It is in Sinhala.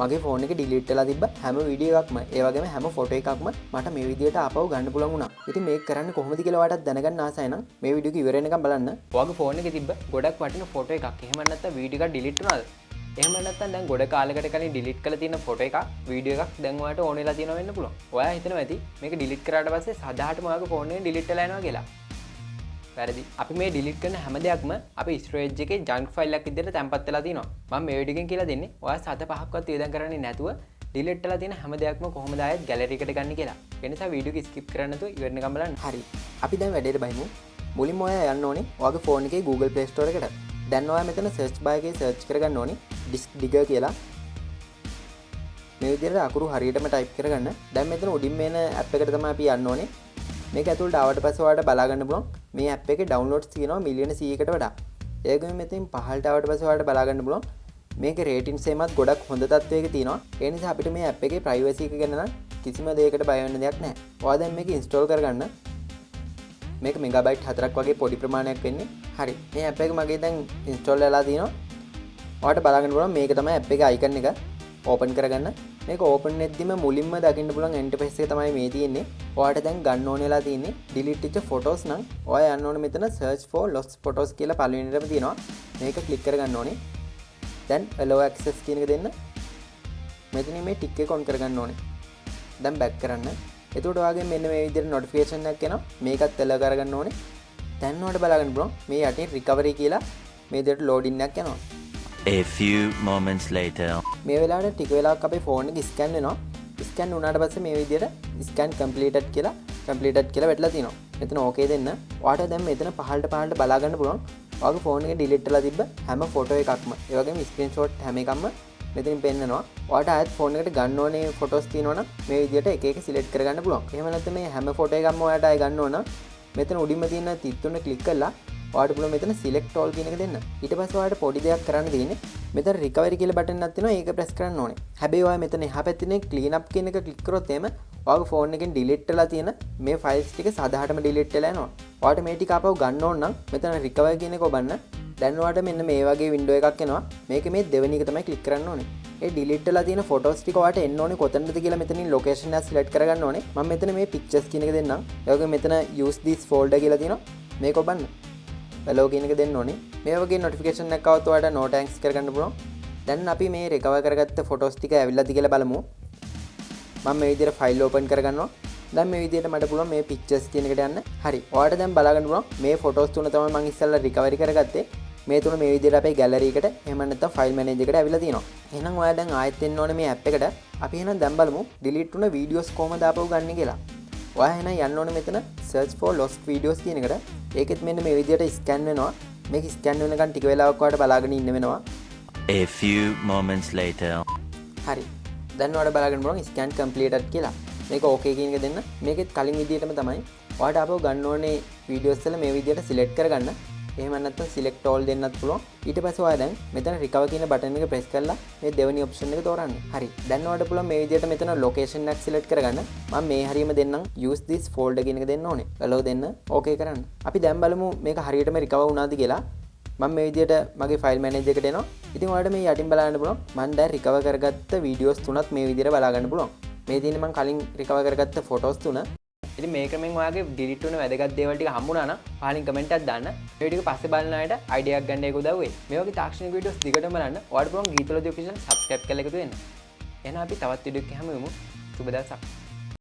මගේ ෆෝන් එක ඩිලීට් වෙලා තිබ්බ හැම වීඩියෝ එකක්ම ඒ වගේම හැම ෆොටෝ එකක්ම මට මේ විදිහට ආපහු ගන්න පුළුවන් වුණා. ඉතින් මේක කරන්න කොහොමද කියලා ඔයාලට දැනගන්න ආසයි නම් මේ වීඩියෝ එක ඉවර වෙනකම් බලන්න. ඔයාගේ ෆෝන් එකේ තිබ්බ ගොඩක් වටින ෆොටෝ එකක් එහෙම නැත්නම් වීඩියෝ එකක් ඩිලීට් වුණාද? එහෙම නැත්නම් දැන් ගොඩ කාලයකට කලින් ඩිලීට් කරලා තියෙන ෆොටෝ එකක් වීඩියෝ එකක් දැන් ඔයාලට ඕන වෙලා තියෙනවා වෙන්න පුළුවන්. ඔයා හිතනවා ඇති මේක ඩිලීට් කරාට පස්සේ සදාටම ඔයාගේ ෆෝන් එකෙන් ඩිලීට් වෙලා යනවා කියලා. වැරදි. අපි මේ ඩිලීට් කරන හැම දෙයක්ම අපේ ස්ටෝරේජ් එකේ ජන්ක් ෆයිල් එකක් විදිහට තැම්පත් වෙලා තියෙනවා. මම මේ වීඩියෝ එකෙන් කියලා දෙන්නේ ඔයා සත පහක්වත් වියදම් කරන්නේ නැතුව ඩිලීට් වෙලා තියෙන හැම දෙයක්ම කොහොමද ආයෙත් ගැලරි එකට ගන්න කියලා. ඒ නිසා වීඩියෝ එක ස්කිප් කරන්න නැතුව ඉවර වෙනකම් බලන්න. හරි. අපි දැන් වැඩේට බහිමු. මුලින්ම ඔයා යන්න ඕනේ ඔයාගේ ෆෝන් එකේ Google Play Store එකට. දැන් ඔයා මෙතන search bar එකේ search කරගන්න ඕනේ disk digger කියලා. මේ විදිහට අකුරු හරියටම type කරගන්න. දැන් මෙතන උඩින් මේන app එකට තමයි අපි යන්න ඕනේ. මේක ඇතුළට ආවට පස්සේ ඔයාලට බලා ගන්න පුළුවන් මේ app එකේ downloads තියෙනවා මිලියන 100කට වඩා. ඒකම මෙතෙන් පහළට ආවට පස්සේ ඔයාලට බලා ගන්න පුළුවන් මේකේ රේටින්ග්ස් එමත් ගොඩක් හොඳ තත්ත්වයක තියෙනවා. ඒ නිසා අපිට මේ app එකේ privacy එක ගැන නම් කිසිම දෙයකට බය වෙන්න දෙයක් නැහැ. ඔයා දැන් මේක install කරගන්න. මේක මෙගාබයිට් 4ක් වගේ පොඩි ප්‍රමාණයක් වෙන්නේ. හරි. මේ app එක මගේ දැන් install වෙලා තියෙනවා. ඔයාලට බලා ගන්න පුළුවන් මේක තමයි app එකේ icon එක. open කරගන්න. මේක open වෙද්දිම මුලින්ම දකින්න පුළුවන් interface එක තමයි මේ තියෙන්නේ. ඔයාලට දැන් ගන්න ඕන වෙලා තියෙන්නේ delete වෙච්ච photos නම් ඔයා යන්න ඕනේ මෙතන search for lost photos කියලා පළවෙනිටම තියෙනවා. මේක click කරගන්න ඕනේ. දැන් allow access කියන එක දෙන්න. මෙතන මේ tick එක on කරගන්න ඕනේ. දැන් back කරන්න. එතකොට ඔයාගේ මෙන්න මේ විදිහට notification එකක් එනවා. මේකත් allow කරගන්න ඕනේ. දැන් ඔයාලට බලා ගන්න පුළුවන් මේ යටින් recovery කියලා මේ විදිහට loading එකක් යනවා. A few moments later. මේ වෙලාවට ටික වෙලාවක් අපේ ෆෝන් එක ස්කෑන් වෙනවා. ස්කෑන් වුණාට පස්සේ මේ විදිහට scan completed කියලා වැටලා තියෙනවා. මෙතන okay දෙන්න. ඔයාලට දැන් මෙතන පහළට බලා ගන්න පුළුවන්. ඔයාගේ ෆෝන් එකේ delete වෙලා තිබ්බ හැම ෆොටෝ එකක්ම ඒ වගේම screenshot හැම එකක්ම මෙතනින් පෙන්නනවා. ඔයාලට ආයෙත් ෆෝන් එකට ගන්න ඕනේ ෆොටෝස් තියෙනවනම් මේ විදිහට එක එක සිලෙක්ට් කරගන්න පුළුවන්. එහෙම නැත්නම් මේ හැම ෆොටෝ එකක්ම ඔයාලට ආයෙ ගන්න ඕන මෙතන උඩින්ම තියෙන තිත් තුන ක්ලික් කරලා ඔයාලට පුළුවන් මෙතන select all කියන එක දෙන්න. ඊට පස්සේ ඔයාලට පොඩි දෙයක් කරන්න තියෙන්නේ මෙතන recovery කියලා බටන් එකක් තියෙනවා. ඒක press කරන්න ඕනේ. හැබැයි ඔයා මෙතන එහා පැත්තේ clean up කියන එක click කරොත් එහෙම ඔයාගේ ෆෝන් එකෙන් delete වෙලා තියෙන මේ files ටික සාදාටම delete වෙලා යනවා. ඔයාලට මේ ටික ආපහු ගන්න ඕන නම් මෙතන recover කියන එක ඔබන්න. දැන් ඔයාලට මෙන්න මේ වගේ window එකක් එනවා. මේක මේ දෙවෙනි එක තමයි click කරන්න ඕනේ. ඒ delete වෙලා තියෙන photos ටික ඔයාලට එන්න ඕනේ කොතනද කියලා මෙතනින් location එක select කරගන්න ඕනේ. මම මෙතන මේ pictures කියන එක දෙන්නම්. ඒ වගේම මෙතන use this folder කියලා තියෙනවා. මේක ඔබන්න. allow කියන එක දෙන්න ඕනේ. මේ වගේ notification එකක් આવත් ඔයාලට no thanks කරගන්න පුළුවන්. දැන් අපි මේ recover කරගත්ත photos ටික ඇවිල්ලාද කියලා බලමු. මම මේ විදිහට file open කරගන්නවා. දැන් මේ විදිහට මට පුළුවන් මේ pictures කියන එකට යන්න. හරි. ඔයාලට දැන් බලා ගන්න පුළුවන් මේ photos තුන තමයි මම ඉස්සෙල්ලා recovery කරගත්තේ. මේ තුන මේ විදිහට අපේ gallery එකට එහෙම නැත්නම් file manager එකට ඇවිල්ලා තියෙනවා. එහෙනම් ඔයා දැන් ආයෙත් එන්න ඕනේ මේ app එකට. අපි එහෙනම් දැන් බලමු delete වුණ videos කොහමද ආපහු ගන්න කියලා. ඔයා එහෙනම් යන්න ඕනේ මෙතන search for lost videos කියන එකට. ඒකෙත් මෙන්න මේ විදිහට scan වෙනවා. මේක scan වෙනකන් ටික වෙලාවක් ඔයාලට බලාගෙන ඉන්න වෙනවා. A few moments later. හරි. දැන් ඔයාලට බලාගෙන බලන්න scan completed කියලා. මේක okay කියන එක දෙන්න. මේකෙත් කලින් විදිහටම තමයි ඔයාලට ආපහු ගන්න ඕනේ videos වල මේ විදිහට select කරගන්න. එහෙම නැත්නම් select all දෙන්නත් පුළුවන්. ඊට පස්සේ ඔයා දැන් මෙතන recover කියන බටන් එක press කරලා මේ දෙවෙනි option එක තෝරන්න. හරි. දැන් ඔයාලට පුළුවන් මේ විදිහට මෙතන location එක select කරගන්න. මම මේ හරියම දෙන්නම් use this folder කියන එක දෙන්න ඕනේ. allow දෙන්න okay කරන්න. අපි දැන් බලමු මේක හරියටම recover වුණාද කියලා. මම මේ විදිහට මගේ file manager එකට එනවා. ඉතින් ඔයාලට මේ යටින් බලන්න පුළුවන් මම දැන් recover කරගත්ත videos තුනත් මේ විදිහට බලා ගන්න පුළුවන්. මේ තියෙන්නේ මම කලින් recover කරගත්ත photos තුන. ඉතින් මේ ක්‍රමෙන් ඔයාගේ delete වෙන වැදගත් දේවල් ටික හම්බුණා නම් පහලින් කමෙන්ට් එකක් දාන්න. මේ වීඩියෝ එක පස්සේ බලන අයට අයිඩියා එකක් ගන්න ඒක උදව් වෙයි. මේ වගේ තාක්ෂණික වීඩියෝස් දිගටම බලන්න ඔයාලට පුළුවන් ගීතලෝදී ඔෆිෂියල් subscribe කරලා එකතු වෙන්න. එහෙනම් අපි තවත් වීඩියෝ එකක් හැමෝම සුබ දවසක්.